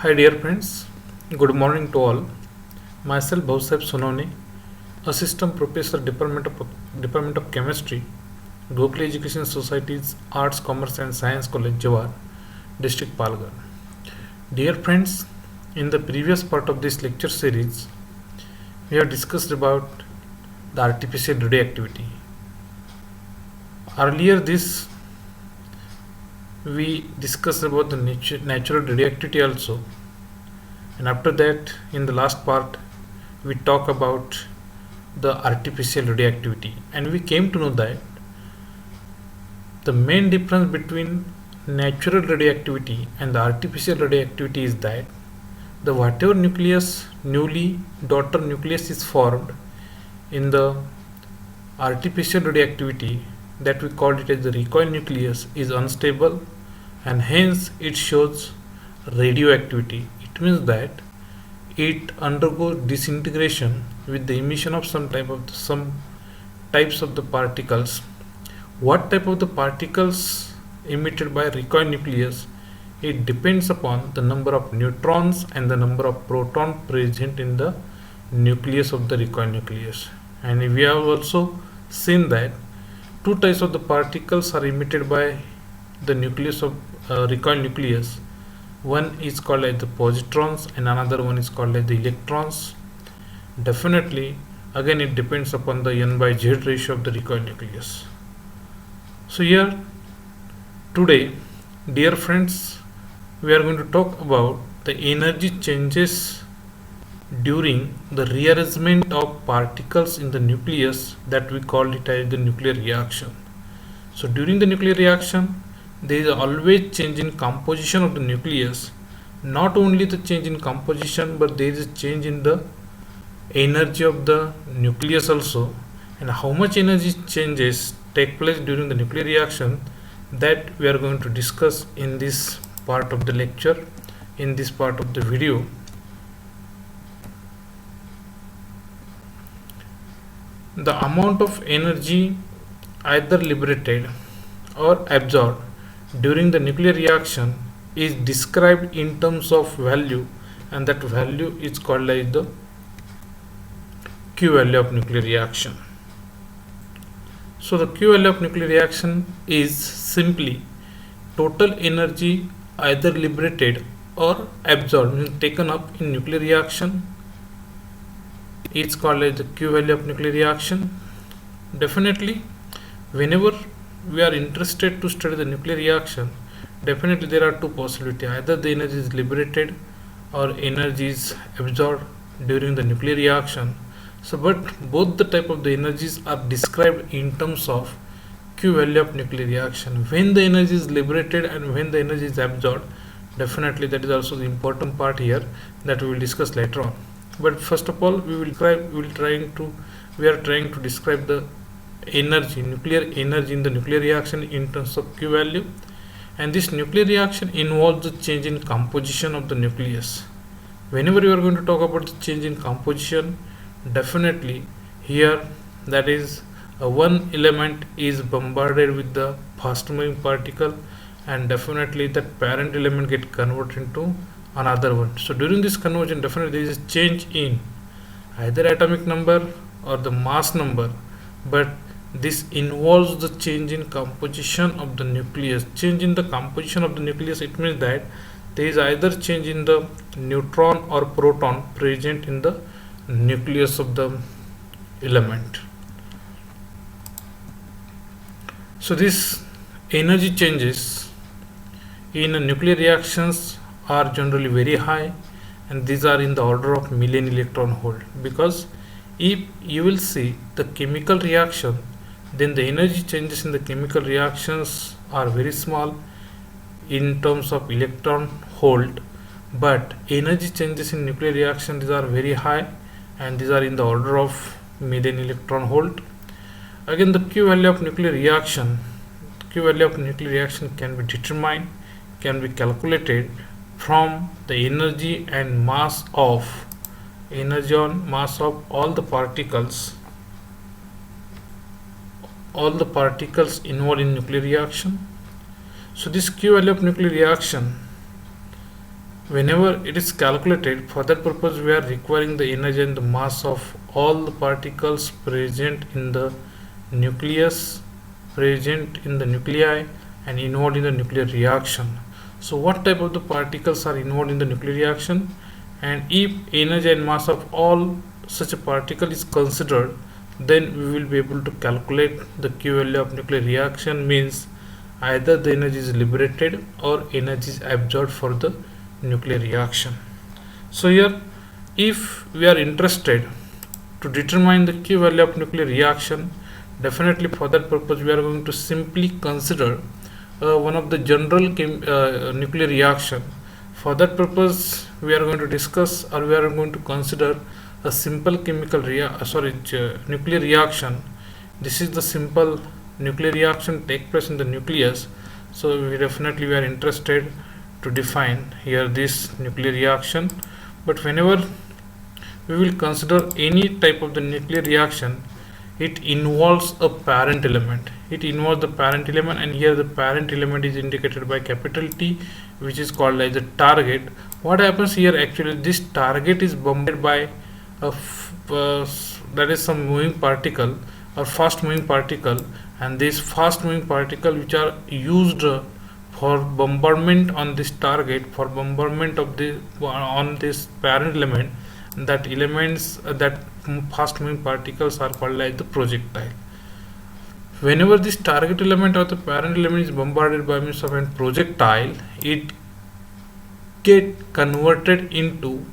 Hi dear friends, good morning to all. Myself Bhausaheb Sonone, Assistant Professor Department of Chemistry, Gokul Education Society's Arts, Commerce and Science College, Jawar, District Palghar. Dear friends, in the previous part of this lecture series, we have discussed about the artificial radioactivity. Earlier this we discussed about the natural radioactivity also, and after that in the last part we talk about the artificial radioactivity, and we came to know that the main difference between natural radioactivity and the artificial radioactivity is that the whatever nucleus newly daughter nucleus is formed in the artificial radioactivity, that we call it as the recoil nucleus, is unstable and hence it shows radioactivity. It means that it undergoes disintegration with the emission of some types of the particles. What type of the particles emitted by recoil nucleus? It depends upon the number of neutrons and the number of protons present in the nucleus of the recoil nucleus. And we have also seen that two types of the particles are emitted by the nucleus of recoil nucleus. One is called as the positrons and another one is called as the electrons. Definitely, again it depends upon the n by z ratio of the recoil nucleus. So here today, dear friends, we are going to talk about the energy changes during the rearrangement of particles in the nucleus, that we call it as the nuclear reaction. So during the nuclear reaction, there is always change in composition of the nucleus. Not only the change in composition, but there is a change in the energy of the nucleus also. And how much energy changes take place during the nuclear reaction, that we are going to discuss in this part of the lecture, in this part of the video. The amount of energy either liberated or absorbed during the nuclear reaction is described in terms of value, and that value is called like the Q value of nuclear reaction. So the Q value of nuclear reaction is simply total energy either liberated or absorbed, means taken up in nuclear reaction. It's called as the Q value of nuclear reaction. Definitely, whenever we are interested to study the nuclear reaction, definitely there are two possibilities: either the energy is liberated or energy is absorbed during the nuclear reaction. So but both the type of the energies are described in terms of Q value of nuclear reaction. When the energy is liberated and when the energy is absorbed, definitely that is also the important part here that we will discuss later on. But first of all, we are trying to describe the energy, nuclear energy in the nuclear reaction in terms of Q value. And this nuclear reaction involves the change in composition of the nucleus. Whenever you are going to talk about the change in composition, definitely here, that is one element is bombarded with the fast moving particle, and definitely that parent element get converted into another one. So during this conversion, definitely there is a change in either atomic number or the mass number, but this involves the change in composition of the nucleus. Change in the composition of the nucleus, it means that there is either change in the neutron or proton present in the nucleus of the element. So this energy changes in nuclear reactions are generally very high, and these are in the order of million electron volt, because if you will see the chemical reaction, then the energy changes in the chemical reactions are very small in terms of electron volt, but energy changes in nuclear reaction, these are very high, and these are in the order of million electron volt. Again, the Q value of nuclear reaction can be determined, can be calculated from the energy and mass of all the particles involved in nuclear reaction. So this Q value of nuclear reaction Whenever it is calculated, for that purpose we are requiring the energy and the mass of all the particles present in the nucleus, present in the nuclei, and involved in the nuclear reaction. So what type of the particles are involved in the nuclear reaction, and if energy and mass of all such a particle is considered, then we will be able to calculate the Q value of nuclear reaction. Means either the energy is liberated or energy is absorbed for the nuclear reaction. So here, if we are interested to determine the Q value of nuclear reaction, definitely for that purpose we are going to simply consider one of the general nuclear reaction. For that purpose we are going to discuss, or we are going to consider a simple nuclear reaction. This is the simple nuclear reaction take place in the nucleus. So we are interested to define here this nuclear reaction. But whenever we will consider any type of the nuclear reaction, it involves a parent element. It involves the parent element, and here the parent element is indicated by capital T, which is called as the target. What happens here, actually this target is bombarded by that is some moving particle or fast moving particle, and this fast moving particle which are used for bombardment on this target, for bombardment of the on this parent element. That elements that fast moving particles are called as the projectile. Whenever this target element or the parent element is bombarded by means of a projectile, it get converted into,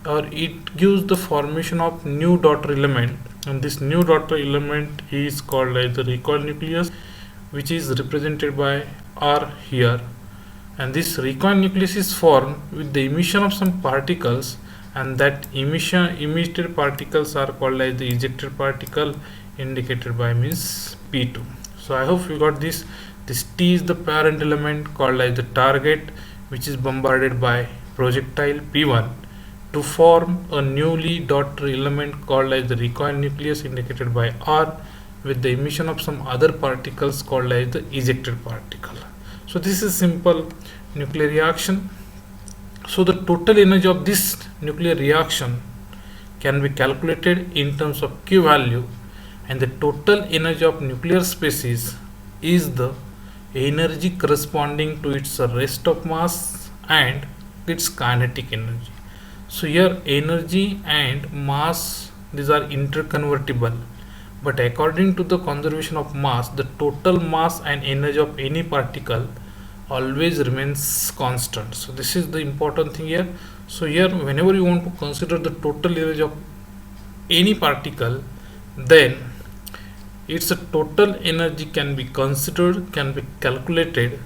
or it gives the formation of new daughter element, and this new daughter element is called as the recoil nucleus, which is represented by R here. And this recoil nucleus is formed with the emission of some particles, and that emitted particles are called as the ejected particle, indicated by means P2. So I hope you got this. This T is the parent element called as the target, which is bombarded by projectile P1 to form a newly daughter element called as the recoil nucleus, indicated by R, with the emission of some other particles called as the ejected particle. So this is simple nuclear reaction. So the total energy of this nuclear reaction can be calculated in terms of Q value, and the total energy of nuclear species is the energy corresponding to its rest of mass and its kinetic energy. So here energy and mass, these are interconvertible, but according to the conservation of mass, the total mass and energy of any particle always remains constant. So this is the important thing here. So here whenever you want to consider the total energy of any particle, then its total energy can be considered, can be calculated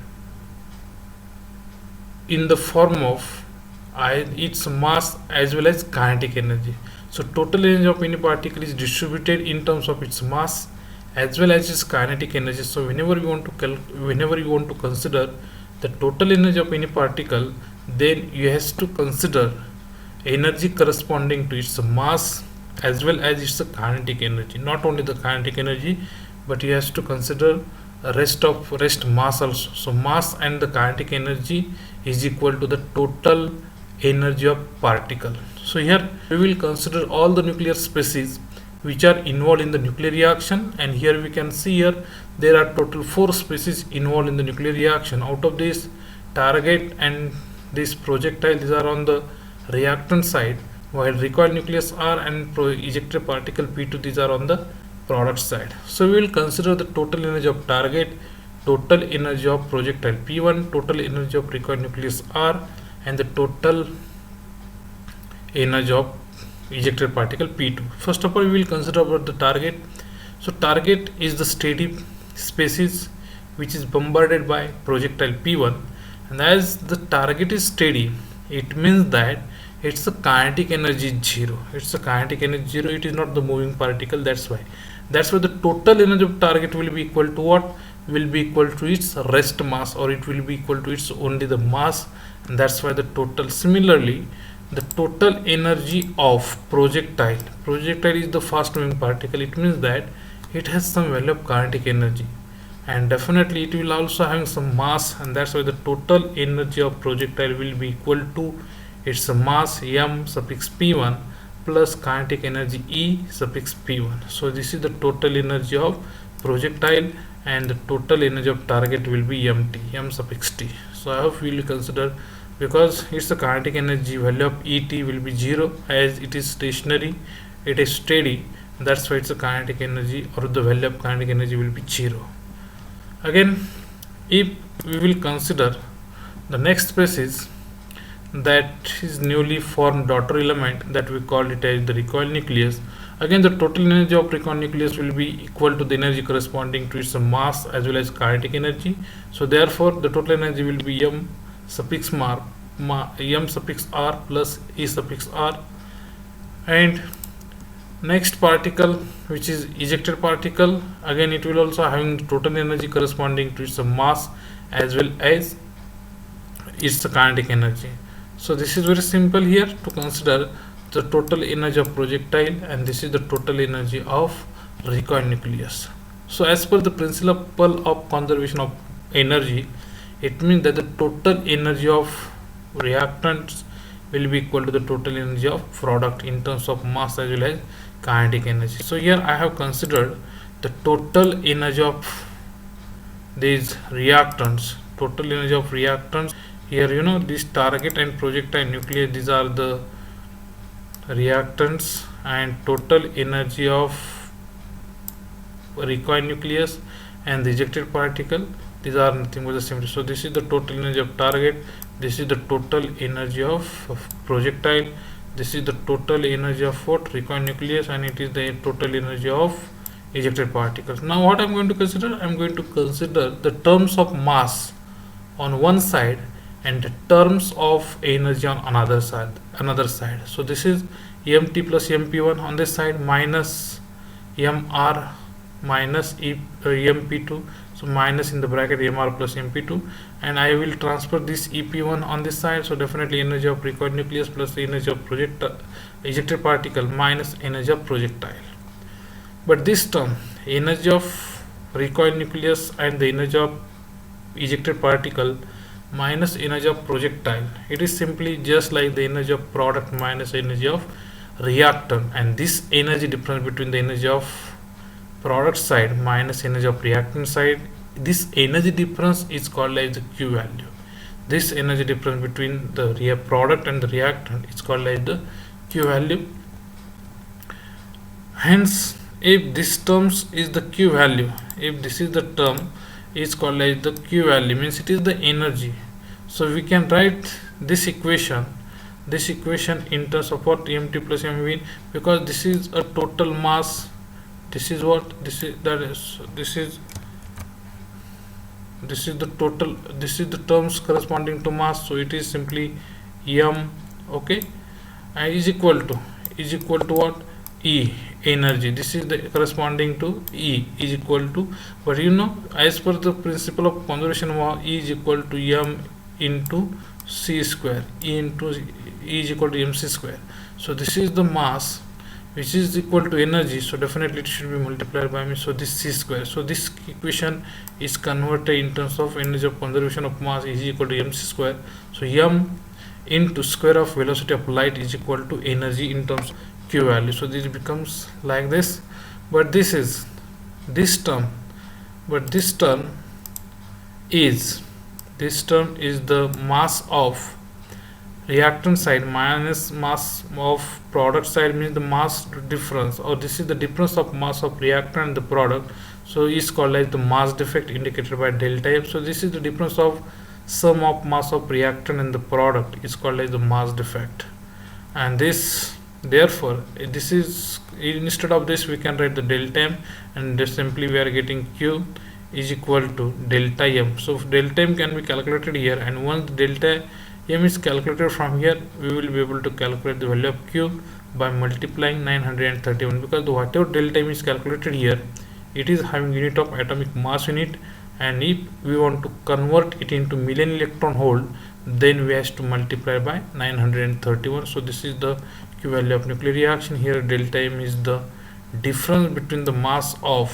in the form of its mass as well as kinetic energy. So total energy of any particle is distributed in terms of its mass as well as its kinetic energy. So whenever you want to consider the total energy of any particle, then you have to consider energy corresponding to its mass as well as its kinetic energy. Not only the kinetic energy, but you have to consider rest mass also. So mass and the kinetic energy is equal to the total energy of particle. So here we will consider all the nuclear species which are involved in the nuclear reaction, and here we can see here there are total 4 species involved in the nuclear reaction. Out of this, target and this projectile, these are on the reactant side, while recoil nucleus R and ejected particle P2, these are on the product side. So we will consider the total energy of target, total energy of projectile P1, total energy of recoil nucleus R, and the total energy of ejected particle P2. First of all, we will consider about the target. So target is the steady species which is bombarded by projectile P1, and as the target is steady, it means that its kinetic energy is 0. Its kinetic energy 0. It is not the moving particle. That's why the total energy of target will be equal to what? Will be equal to its rest mass, or it will be equal to its only the mass, and that's why the total. Similarly, the total energy of projectile is the fast moving particle. It means that it has some value of kinetic energy. and definitely it will also having some mass, and that's why the total energy of projectile will be equal to its mass m suffix p1 plus kinetic energy e suffix p1. So this is the total energy of projectile, and the total energy of target will be mt, m suffix t. So I hope you will consider, because its the kinetic energy value of et will be 0 as it is stationary, it is steady. That's why its the kinetic energy, or the value of kinetic energy, will be 0. Again, if we will consider the next species, that is newly formed daughter element, that we call it as the recoil nucleus. Again, the total energy of recoil nucleus will be equal to the energy corresponding to its mass as well as kinetic energy. So therefore the total energy will be m suffix m suffix r plus e suffix r. And next particle, which is ejected particle, again it will also having total energy corresponding to its mass as well as its kinetic energy. So this is very simple here to consider the total energy of projectile, and this is the total energy of recoil nucleus. So as per the principle of conservation of energy, it means that the total energy of reactants will be equal to the total energy of product in terms of mass as well as kinetic energy. So here I have considered the total energy of these reactants, here, this target and projectile nucleus, these are the reactants, and total energy of recoil nucleus and the ejected particle, these are nothing but the same. So this is the total energy of target, this is the total energy of projectile, this is the total energy of what, recoil nucleus, and it is the total energy of ejected particles. Now what I'm going to consider, I'm going to consider the terms of mass on one side and the terms of energy on another side. So this is mt plus mp1 on this side minus mr minus mp2, so minus in the bracket mr plus mp2, and I will transfer this ep1 on this side. So definitely energy of recoil nucleus plus the energy of ejected particle minus energy of projectile. But this term, energy of recoil nucleus and the energy of ejected particle minus energy of projectile, it is simply just like the energy of product minus energy of reactant, and this energy difference between the energy of product side minus energy of reactant side, this energy difference is called as the Q value. This energy difference between the product and the reactant is called as the Q value. Hence, if this term is the Q value, if this is the term is called as the Q value, means it is the energy. So we can write this equation in terms of what, mt plus mv, because this is a total mass, this is what, this is the total, this is the terms corresponding to mass, so it is simply m, okay, and is equal to what, E, energy, this is the corresponding to E is equal to, but as per the principle of conservation of E is equal to m into c square, E is equal to mc square. So this is the mass which is equal to energy, so definitely it should be multiplied by me, so this c square. So this equation is converted in terms of energy of conservation of mass is equal to mc square. So m into square of velocity of light is equal to energy in terms of Q value. So this becomes like this, but this term is the mass of reactant side minus mass of product side, means the mass difference, or this is the difference of mass of reactant and the product, so is called as the mass defect indicated by delta F. So this is the difference of sum of mass of reactant and the product is called as the mass defect, and this, therefore this is, instead of this we can write the delta M, and just simply we are getting Q is equal to delta M. So delta M can be calculated here, and once delta M is calculated from here, we will be able to calculate the value of Q by multiplying 931, because whatever delta M is calculated here, it is having unit of atomic mass unit, and if we want to convert it into million electron hole, then we have to multiply by 931. So this is the Q value of nuclear reaction. Here delta M is the difference between the mass of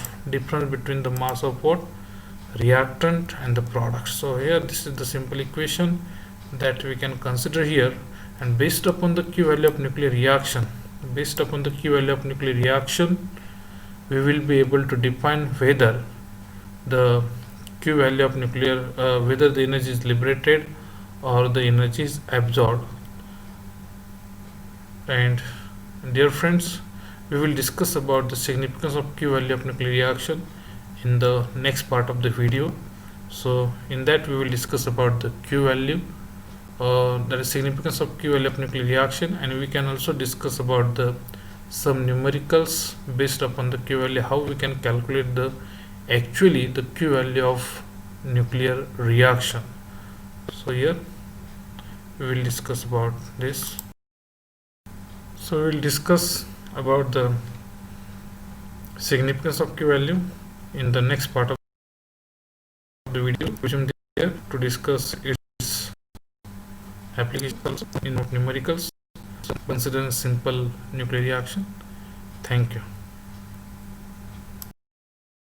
what, reactant and the product. So here this is the simple equation that we can consider here, and based upon the Q value of nuclear reaction, we will be able to define whether the Q value of nuclear whether the energy is liberated or the energy is absorbed. And dear friends, we will discuss about the significance of Q value of nuclear reaction in the next part of the video. So in that we will discuss about the Q value, that is significance of Q value of nuclear reaction, and we can also discuss about the some numericals based upon the Q value, how we can calculate the Q value of nuclear reaction. So here we will discuss about this. So we will discuss about the significance of Q value in the next part of the video, which is there to discuss its applications in numericals, consider simple nuclear reaction. Thank you.